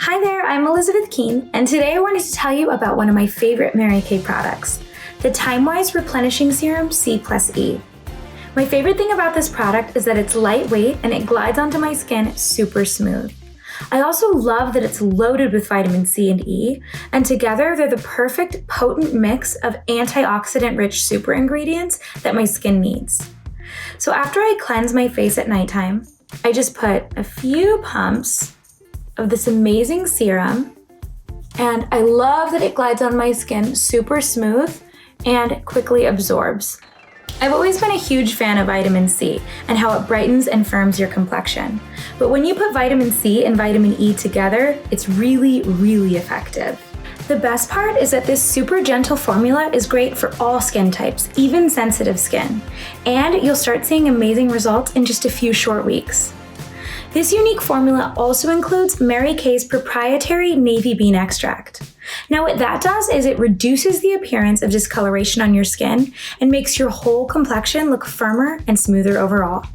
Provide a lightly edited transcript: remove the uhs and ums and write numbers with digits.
Hi there, I'm Elizabeth Keene, and today I wanted to tell you about one of my favorite Mary Kay products, the TimeWise Replenishing Serum C+E. My favorite thing about this product is that it's lightweight and it glides onto my skin super smooth. I also love that it's loaded with vitamin C and E, and together they're the perfect potent mix of antioxidant-rich super ingredients that my skin needs. So after I cleanse my face at nighttime, I just put a few pumps of this amazing serum, and I love that it glides on my skin super smooth and quickly absorbs. I've always been a huge fan of vitamin C and how it brightens and firms your complexion. But when you put vitamin C and vitamin E together, it's really, really effective. The best part is that this super gentle formula is great for all skin types, even sensitive skin. And you'll start seeing amazing results in just a few short weeks. This unique formula also includes Mary Kay's proprietary navy bean extract. Now what that does is it reduces the appearance of discoloration on your skin and makes your whole complexion look firmer and smoother overall.